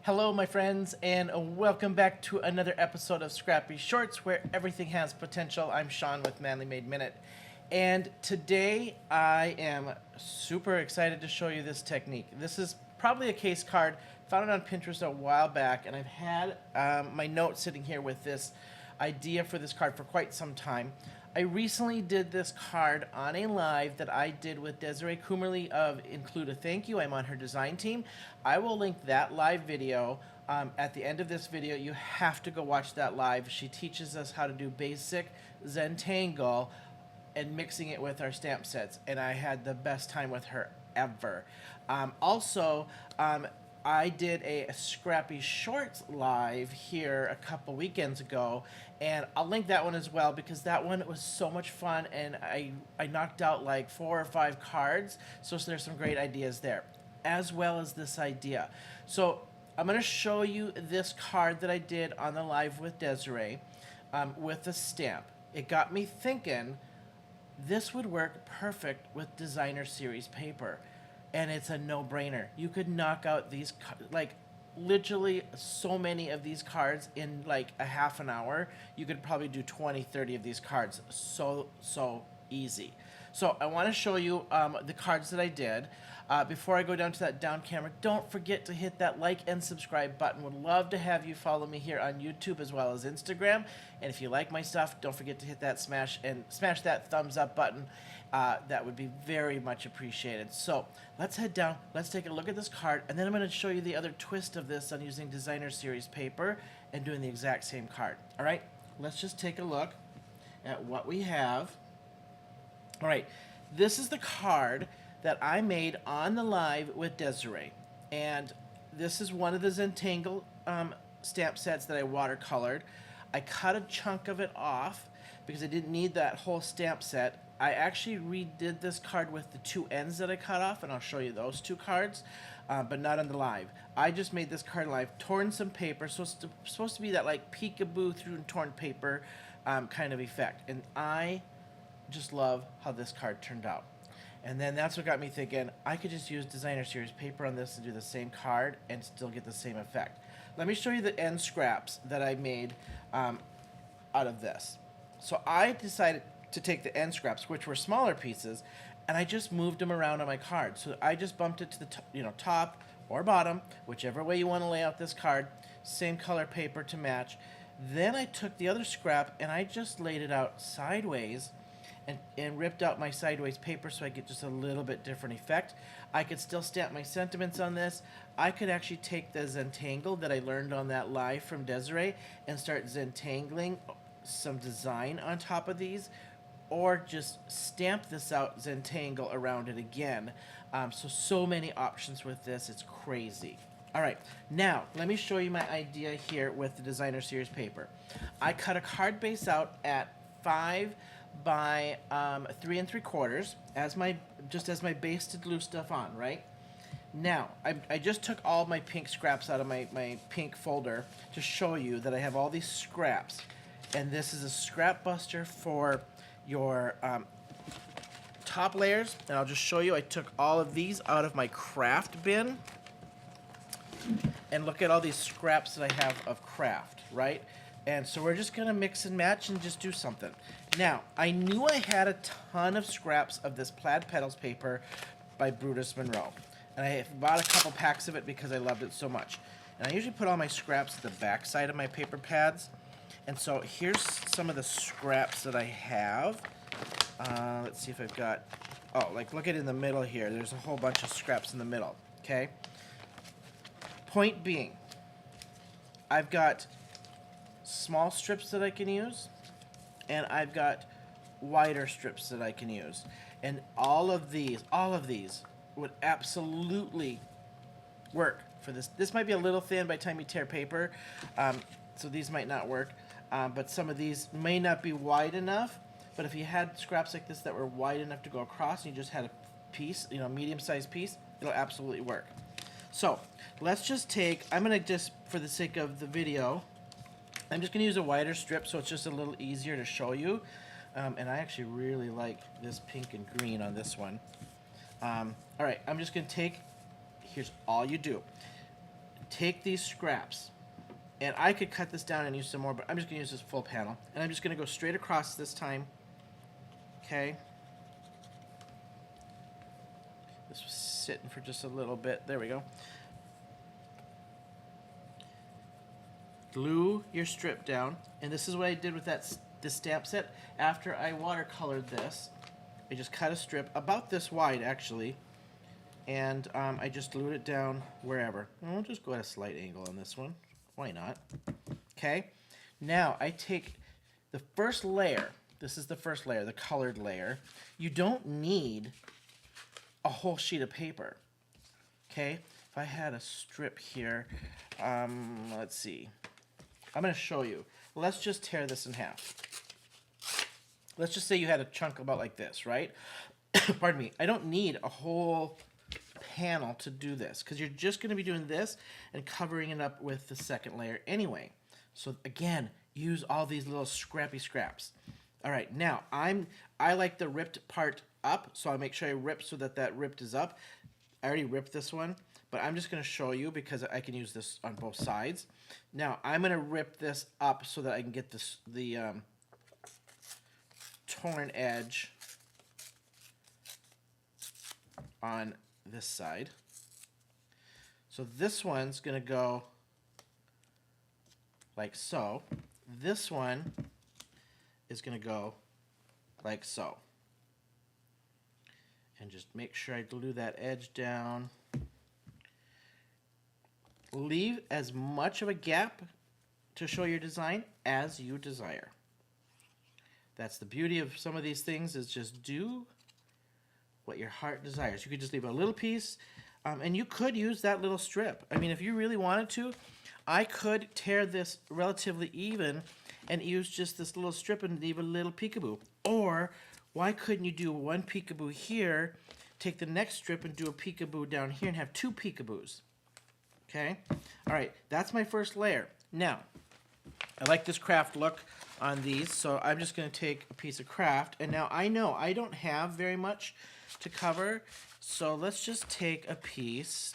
Hello, my friends, and welcome back to another episode of Scrappy Shorts, where everything has potential. I'm Shawn with Manly Made Minute, and today I am super excited to show you this technique. This is probably a case card. Found it on Pinterest a while back, and I've had my note sitting here with this idea for this card for quite some time. I recently did this card on a live that I did with Desiree Coomerly of Include a Thank You. I'm on her design team. I will link that live video at the end of this video. You have to go watch that live. She teaches us how to do basic Zentangle and mixing it with our stamp sets, and I had the best time with her ever. I did a Scrappy Shorts live here a couple weekends ago, and I'll link that one as well because that one was so much fun, and I knocked out like 4 or 5 cards, so there's some great ideas there, as well as this idea. So I'm going to show you this card that I did on the live with Desiree with a stamp. It got me thinking this would work perfect with designer series paper. And it's a no-brainer. You could knock out these, like, literally so many of these cards in, like, a half an hour. You could probably do 20, 30 of these cards. So easy. So I want to show you the cards that I did. Before I go down to that down camera, don't forget to hit that like and subscribe button. Would love to have you follow me here on YouTube as well as Instagram. And if you like my stuff, don't forget to hit that smash that thumbs up button. That would be very much appreciated. So let's head down, let's take a look at this card, and then I'm going to show you the other twist of this on using designer series paper and doing the exact same card. All right, let's just take a look at what we have. All right, this is the card that I made on the live with Desiree, and this is one of the Zentangle stamp sets that I watercolored. I cut a chunk of it off because I didn't need that whole stamp set. I actually redid this card with the 2 ends that I cut off, and I'll show you those 2 cards, but not on the live. I just made this card live, torn some paper, so it's supposed to be that like peekaboo through torn paper kind of effect, and I just love how this card turned out. And then that's what got me thinking, I could just use designer series paper on this and do the same card and still get the same effect. Let me show you the end scraps that I made out of this. So I decided to take the end scraps, which were smaller pieces, and I just moved them around on my card. So I just bumped it to the top or bottom, whichever way you want to lay out this card, same color paper to match. Then I took the other scrap and I just laid it out sideways and ripped out my sideways paper so I get just a little bit different effect. I could still stamp my sentiments on this. I could actually take the Zentangle that I learned on that live from Desiree and start Zentangling some design on top of these, or just stamp this out, Zentangle around it again. So many options with this, it's crazy. All right, now let me show you my idea here with the designer series paper. I cut a card base out at 5 by 3 3/4 as my base to glue stuff on, right? Now, I just took all my pink scraps out of my pink folder to show you that I have all these scraps, and this is a scrap buster for your top layers. And I'll just show you, I took all of these out of my craft bin, and look at all these scraps that I have of craft, right? And so we're just gonna mix and match and just do something. Now, I knew I had a ton of scraps of this Plaid Petals paper by Brutus Monroe, and I bought a couple packs of it because I loved it so much. And I usually put all my scraps at the back side of my paper pads. And so here's some of the scraps that I have. Let's see if I've got, like look at in the middle here. There's a whole bunch of scraps in the middle, okay? Point being, I've got small strips that I can use, and I've got wider strips that I can use. And all of these would absolutely work for this. This might be a little thin by the time you tear paper, so these might not work. But some of these may not be wide enough, but if you had scraps like this that were wide enough to go across and you just had a piece, medium-sized piece, it'll absolutely work. So let's just take, I'm going to just, for the sake of the video, I'm just going to use a wider strip so it's just a little easier to show you. And I actually really like this pink and green on this one. All right, I'm just going to take, here's all you do. take these scraps, and I could cut this down and use some more, but I'm just going to use this full panel. And I'm just going to go straight across this time. Okay. This was sitting for just a little bit. There we go. Glue your strip down. And this is what I did with this stamp set. After I watercolored this, I just cut a strip about this wide, actually. And I just glued it down wherever. And we'll just go at a slight angle on this one. Why not? Okay. Now I take the first layer. This is the first layer, the colored layer. You don't need a whole sheet of paper. Okay. If I had a strip here, let's see. I'm going to show you. Let's just tear this in half. Let's just say you had a chunk about like this, right? Pardon me. I don't need a whole panel to do this because you're just going to be doing this and covering it up with the second layer anyway. So again, use all these little scrappy scraps. All right, now I like the ripped part up, so I make sure I rip so that ripped is up. I already ripped this one, but I'm just going to show you because I can use this on both sides. Now I'm going to rip this up so that I can get the torn edge on this side. So this one's going to go like so. This one is going to go like so. And just make sure I glue that edge down. Leave as much of a gap to show your design as you desire. That's the beauty of some of these things, is just do what your heart desires. You could just leave a little piece, and you could use that little strip. I mean, if you really wanted to, I could tear this relatively even and use just this little strip and leave a little peekaboo. Or why couldn't you do one peekaboo here, take the next strip and do a peekaboo down here and have two peekaboos? Okay? All right, that's my first layer. Now, I like this craft look on these, so I'm just going to take a piece of craft. And now I know I don't have very much to cover, so let's just take a piece.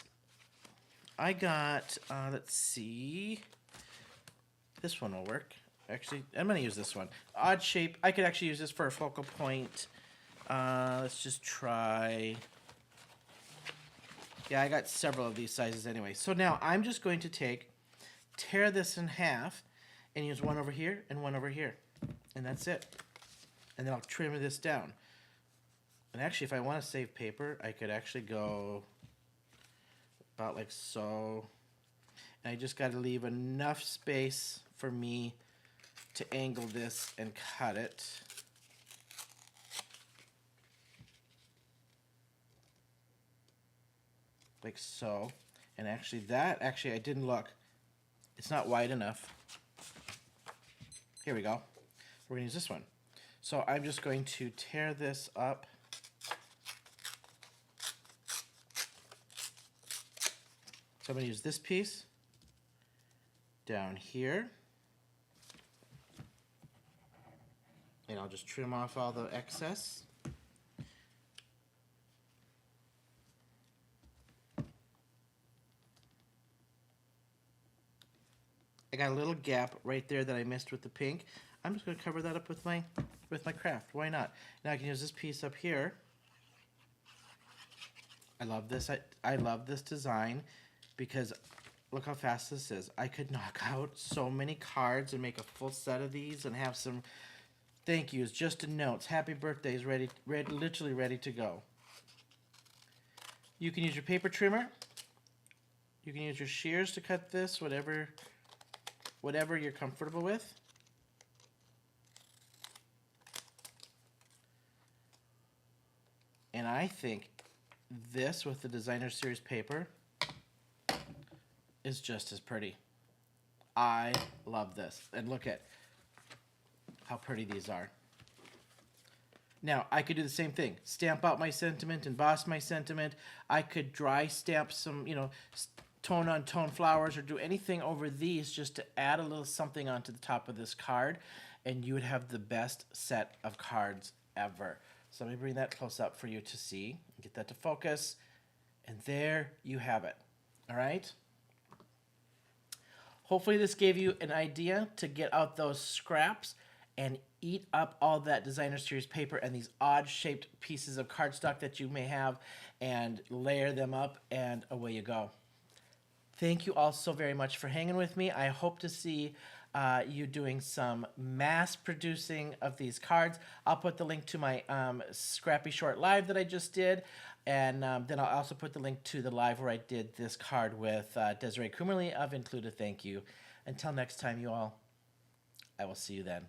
I got, let's see, this one will work. Actually, I'm going to use this one. Odd shape. I could actually use this for a focal point. Let's just try. Yeah, I got several of these sizes anyway. So now I'm just going to tear this in half and use one over here and one over here. And that's it. And then I'll trim this down. And actually, if I want to save paper, I could actually go about like so. And I just got to leave enough space for me to angle this and cut it. Like so. And actually I didn't look. It's not wide enough. Here we go. We're going to use this one. So I'm just going to tear this up. So I'm going to use this piece down here. And I'll just trim off all the excess. I got a little gap right there that I missed with the pink. I'm just going to cover that up with my craft. Why not? Now I can use this piece up here. I love this. I love this design because look how fast this is. I could knock out so many cards and make a full set of these and have some thank yous, just in notes, happy birthdays, literally ready to go. You can use your paper trimmer. You can use your shears to cut this, whatever you're comfortable with. And I think this with the designer series paper is just as pretty. I love this. And look at how pretty these are. Now, I could do the same thing. Stamp out my sentiment, emboss my sentiment. I could dry stamp some, tone on tone flowers or do anything over these just to add a little something onto the top of this card, and you would have the best set of cards ever. So let me bring that close up for you to see. Get that to focus. And there you have it. All right? Hopefully this gave you an idea to get out those scraps and eat up all that designer series paper and these odd shaped pieces of cardstock that you may have, and layer them up, and away you go. Thank you all so very much for hanging with me. I hope to see you doing some mass producing of these cards. I'll put the link to my Scrappy Short Live that I just did. And then I'll also put the link to the live where I did this card with Desiree Coomerly of Include a Thank You. Until next time, you all, I will see you then.